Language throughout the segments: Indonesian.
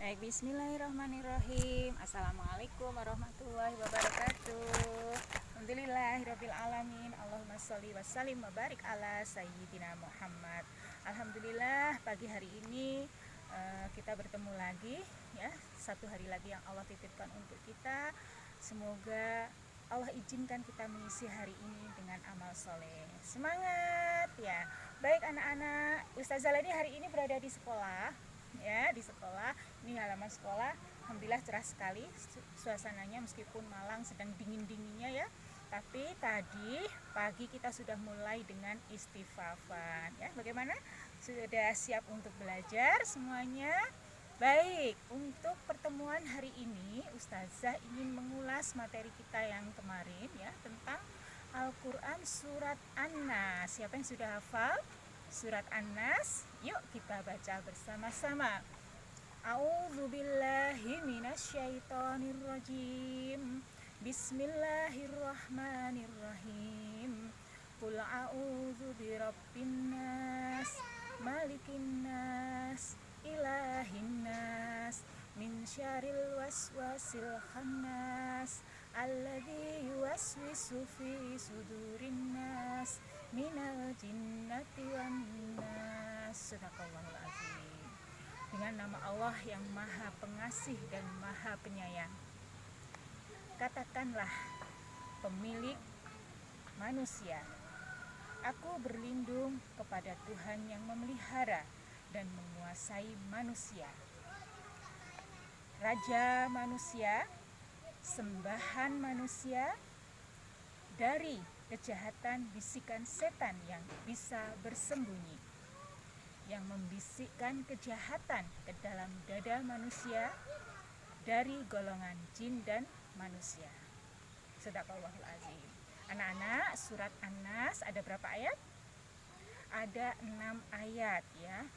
Baik, bismillahirrahmanirrahim. Assalamualaikum warahmatullahi wabarakatuh. Alhamdulillahirabbil alamin. Allahumma sholli wa sallim wa barik ala sayyidina Muhammad. Alhamdulillah, pagi hari ini kita bertemu lagi ya. Satu hari lagi yang Allah titipkan untuk kita. Semoga Allah izinkan kita mengisi hari ini dengan amal soleh. Semangat ya. Baik anak-anak, Ustazah Leni hari ini berada di sekolah ya, di sekolah. Ini halaman sekolah. Alhamdulillah cerah sekali suasananya, meskipun Malang sedang dingin-dinginnya ya. Tapi tadi pagi kita sudah mulai dengan istifafan ya. Bagaimana? Sudah siap untuk belajar semuanya? Baik, untuk pertemuan hari ini Ustazah ingin mengulas materi kita yang kemarin ya, tentang Al-Quran surat An-Nas. Siapa yang sudah hafal surat An-Nas? Yuk kita baca bersama-sama. A'udzubillahi minasyaitonirrajim. Bismillahirrahmanirrahim. Qul a'udzu birabbin nas, malikin nas, ilahin nas, min syarril waswasil khannas, alladzi yuwaswisu fi sudurin nas, minal jinnati wan nas. Sadaqallahul azim. Dengan nama Allah yang Maha Pengasih dan Maha Penyayang. Katakanlah, pemilik manusia, aku berlindung kepada Tuhan yang memelihara dan menguasai manusia, Raja manusia, sembahan manusia, dari kejahatan bisikan setan yang bisa bersembunyi, yang membisikkan kejahatan ke dalam dada manusia dari golongan jin dan manusia. Shadaqallahul azim. Anak-anak, surat An-Nas ada berapa ayat? Ada 6 ayat ya.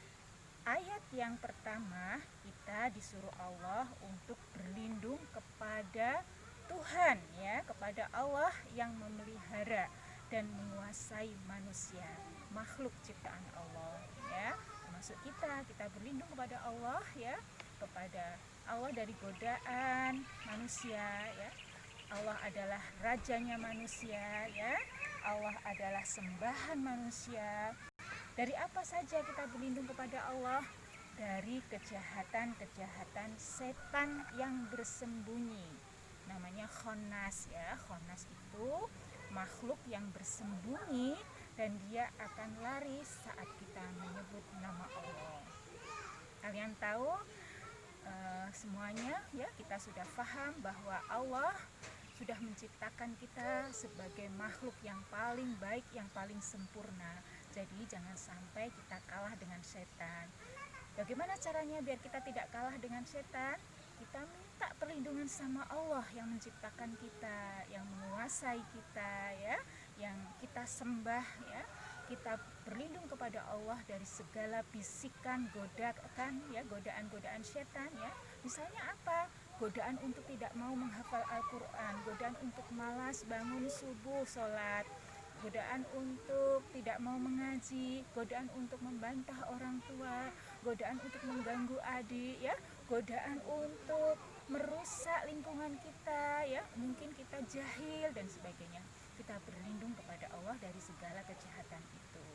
Ayat yang pertama, kita disuruh Allah untuk berlindung kepada Tuhan ya, kepada Allah yang memelihara dan menguasai manusia, makhluk ciptaan Allah ya. Termasuk kita berlindung kepada Allah ya, kepada Allah dari godaan manusia ya. Allah adalah rajanya manusia ya. Allah adalah sembahan manusia. Dari apa saja kita berlindung kepada Allah? Dari kejahatan-kejahatan setan yang bersembunyi. Namanya khannas ya. Khannas itu makhluk yang bersembunyi dan dia akan lari saat kita menyebut nama Allah. Kalian tahu semuanya ya, kita sudah paham bahwa Allah sudah menciptakan kita sebagai makhluk yang paling baik, yang paling sempurna. Jadi jangan sampai kita kalah dengan setan. Bagaimana caranya biar kita tidak kalah dengan setan? Kita minta perlindungan sama Allah yang menciptakan kita, yang menguasai kita ya, yang kita sembah ya. Kita berlindung kepada Allah dari segala bisikan, godaan-godaan setan ya. Misalnya apa? Godaan untuk tidak mau menghafal Al-Quran, godaan untuk malas bangun subuh sholat, godaan untuk tidak mau mengaji, godaan untuk membantah orang tua, godaan untuk mengganggu adik ya, godaan untuk merusak lingkungan kita ya, mungkin kita jahil dan sebagainya. Kita berlindung kepada Allah dari segala kejahatan itu.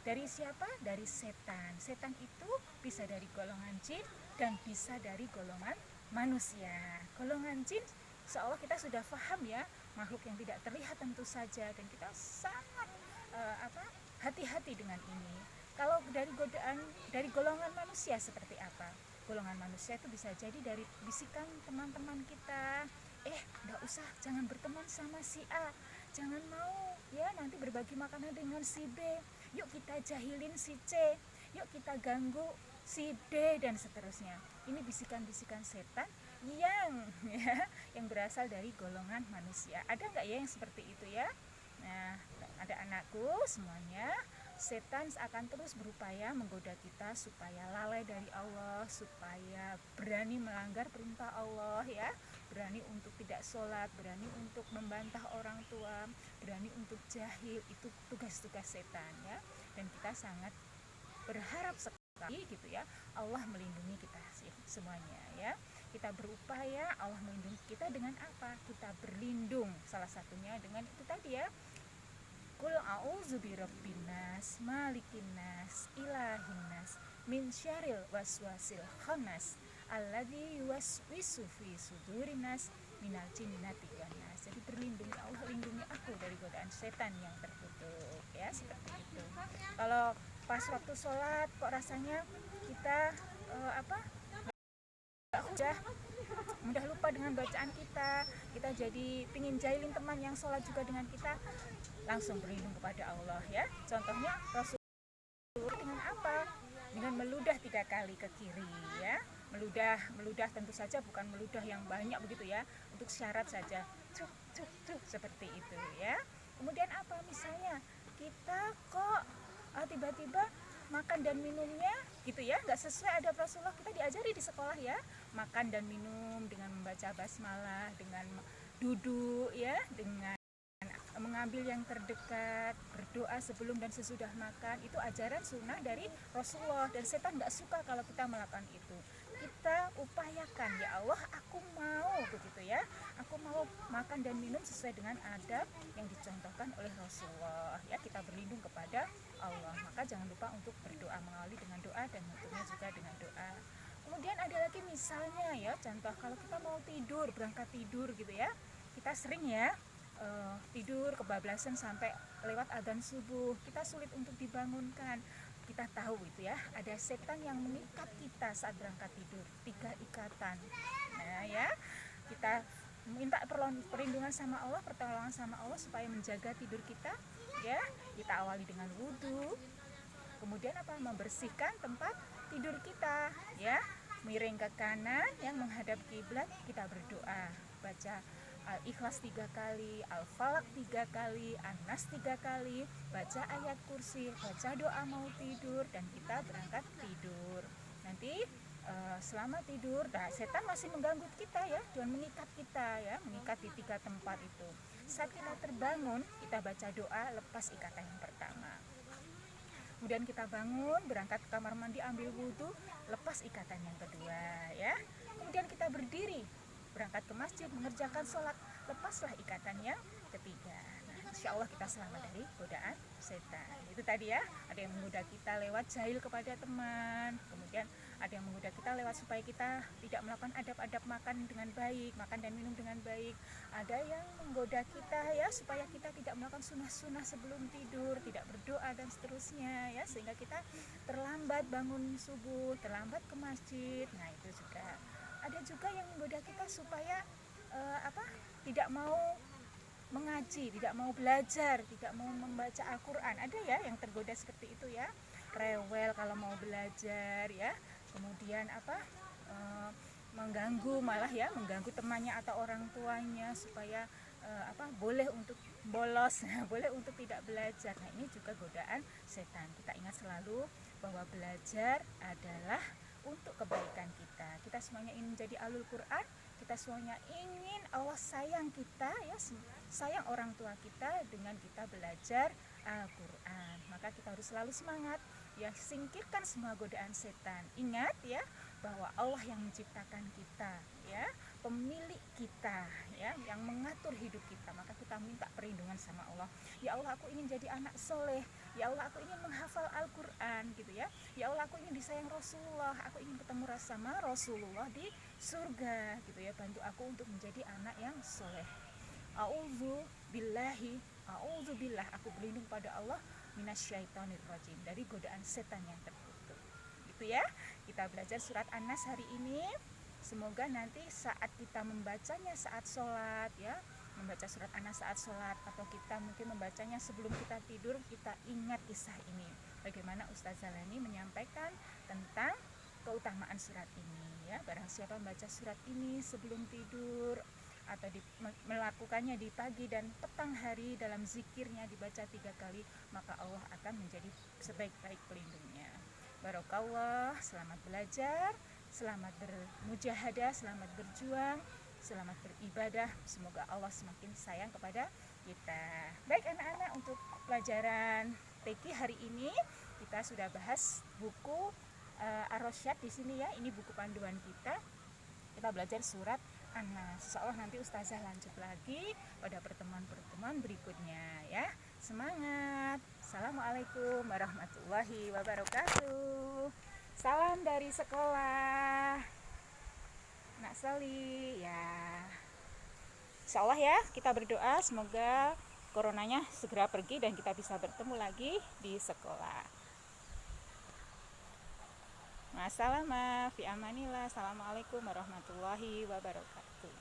Dari siapa? Dari setan. Setan itu bisa dari golongan jin dan bisa dari golongan manusia. Golongan jin seolah kita sudah paham ya, makhluk yang tidak terlihat tentu saja, dan kita sangat hati-hati dengan ini. Kalau dari golongan manusia seperti apa? Golongan manusia itu bisa jadi dari bisikan teman-teman kita. Enggak usah, jangan berteman sama si A, jangan mau ya nanti berbagi makanan dengan si B, yuk kita jahilin si C, yuk kita ganggu si D, dan seterusnya. Ini bisikan-bisikan setan yang berasal dari golongan manusia. Ada nggak ya yang seperti itu ya? Nah, ada anakku semuanya, setan akan terus berupaya menggoda kita supaya lalai dari Allah, supaya berani melanggar perintah Allah ya, berani untuk tidak sholat, berani untuk membantah orang tua, berani untuk jahil. Itu tugas-tugas setan ya, dan kita sangat berharap gitu ya, Allah melindungi kita semuanya ya. Kita berupaya, Allah melindungi kita dengan apa? Kita berlindung salah satunya dengan itu tadi ya. Qul a'udzu birabbin nas, malikin nas, ilahin nas, min syarril waswasil khannas, alladzi yuwaswisu fi sudurin nas minal jinnati wan nas. Jadi berlindung, ya Allah lindungi aku dari godaan setan yang terkutuk ya, seperti itu. Kalau pas waktu sholat kok rasanya kita mudah lupa dengan bacaan kita jadi pingin jahilin teman yang sholat juga dengan kita, langsung berlindung kepada Allah ya. Contohnya Rasulullah dengan apa? Dengan meludah 3 kali ke kiri ya. Meludah tentu saja bukan meludah yang banyak begitu ya, untuk syarat saja, cuk cuk cuk seperti itu ya. Kemudian apa, misalnya kita kok tiba-tiba makan dan minumnya gitu ya nggak sesuai adab Rasulullah, kita diajari di sekolah ya, makan dan minum dengan membaca basmalah, dengan duduk ya, dengan mengambil yang terdekat, berdoa sebelum dan sesudah makan. Itu ajaran sunnah dari Rasulullah, dan setan nggak suka kalau kita melakukan itu. Kita upayakan, ya Allah aku mau begitu ya, aku mau makan dan minum sesuai dengan adab yang dicontohkan oleh Rasulullah ya. Kita berlindung kepada Allah, maka jangan lupa untuk berdoa, mengawali dengan doa dan menutupnya juga dengan doa. Kemudian ada lagi misalnya ya, contoh kalau kita mau tidur, berangkat tidur gitu ya, kita sering ya tidur kebablasan sampai lewat adzan subuh, kita sulit untuk dibangunkan. Kita tahu itu ya, ada setan yang mengikat kita saat berangkat tidur, 3 ikatan. Nah ya, kita minta perlindungan sama Allah, pertolongan sama Allah supaya menjaga tidur kita ya. Kita awali dengan wudhu, kemudian apa, membersihkan tempat tidur kita ya, miring ke kanan yang menghadap kiblat, kita berdoa, baca Al-Ikhlas 3 kali, Al-Falaq 3 kali, An-Nas 3 kali, baca ayat kursi, baca doa mau tidur, dan kita berangkat tidur. Nanti selama tidur, setan masih mengganggu kita ya, dan mengikat kita ya, mengikat di 3 tempat itu. Saat kita terbangun, kita baca doa, lepas ikatan yang pertama. Kemudian kita bangun, berangkat ke kamar mandi, ambil wudhu, lepas ikatan yang kedua ya. Kemudian kita berdiri, berangkat ke masjid, mengerjakan sholat, lepaslah ikatan yang ketiga. Nah, insya Allah kita selamat dari godaan setan. Itu tadi ya, ada yang menggoda kita lewat jahil kepada teman, kemudian ada yang menggoda kita lewat supaya kita tidak melakukan adab-adab makan dengan baik, makan dan minum dengan baik. Ada yang menggoda kita ya supaya kita tidak melakukan sunnah-sunnah sebelum tidur, tidak berdoa dan seterusnya ya, sehingga kita terlambat bangun subuh, terlambat ke masjid. Nah itu juga ada juga yang menggoda kita supaya tidak mau mengaji, tidak mau belajar, tidak mau membaca Al-Quran. Ada ya yang tergoda seperti itu ya, rewel kalau mau belajar ya, kemudian mengganggu, malah ya mengganggu temannya atau orang tuanya supaya boleh untuk bolos, boleh untuk tidak belajar. Nah ini juga godaan setan. Kita ingat selalu bahwa belajar adalah untuk kebaikan kita. Kita semuanya ingin menjadi ahlul Quran, kita semuanya ingin Allah sayang kita ya, sayang orang tua kita dengan kita belajar Al-Quran. Maka kita harus selalu semangat ya, singkirkan semua godaan setan. Ingat ya bahwa Allah yang menciptakan kita ya, pemilik kita ya, yang mengatur hidup kita. Maka kita minta perlindungan sama Allah. Ya Allah aku ingin jadi anak soleh, ya Allah aku ingin menghafal Al-Quran gitu ya, ya Allah aku ingin disayang Rasulullah, aku ingin ketemu sama Rasulullah di surga gitu ya, bantu aku untuk menjadi anak yang soleh. A'udzu billah, aku berlindung pada Allah minasyaitonir rajim, dari godaan setan yang terkutuk. Gitu ya. Kita belajar surat An-Nas hari ini. Semoga nanti saat kita membacanya saat sholat ya, membaca surat An-Nas saat sholat, atau kita mungkin membacanya sebelum kita tidur, kita ingat kisah ini. Bagaimana Ustazah Lani menyampaikan tentang keutamaan surat ini ya. Barang siapa membaca surat ini sebelum tidur atau melakukannya di pagi dan petang hari, dalam zikirnya dibaca 3 kali, maka Allah akan menjadi sebaik-baik pelindungnya. Barokallah, selamat belajar, selamat bermujahadah, selamat berjuang, selamat beribadah. Semoga Allah semakin sayang kepada kita. Baik anak-anak, untuk pelajaran TK hari ini kita sudah bahas buku Ar-Rasyad di sini ya. Ini buku panduan kita. Kita belajar surat An-Nas. Insyaallah nanti Ustazah lanjut lagi pada pertemuan-pertemuan berikutnya ya. Semangat. Assalamualaikum warahmatullahi wabarakatuh. Salam dari sekolah. Nak Sali ya. Insyaallah ya, kita berdoa semoga coronanya segera pergi dan kita bisa bertemu lagi di sekolah. Masalamah, fi amanillah. Assalamualaikum warahmatullahi wabarakatuh.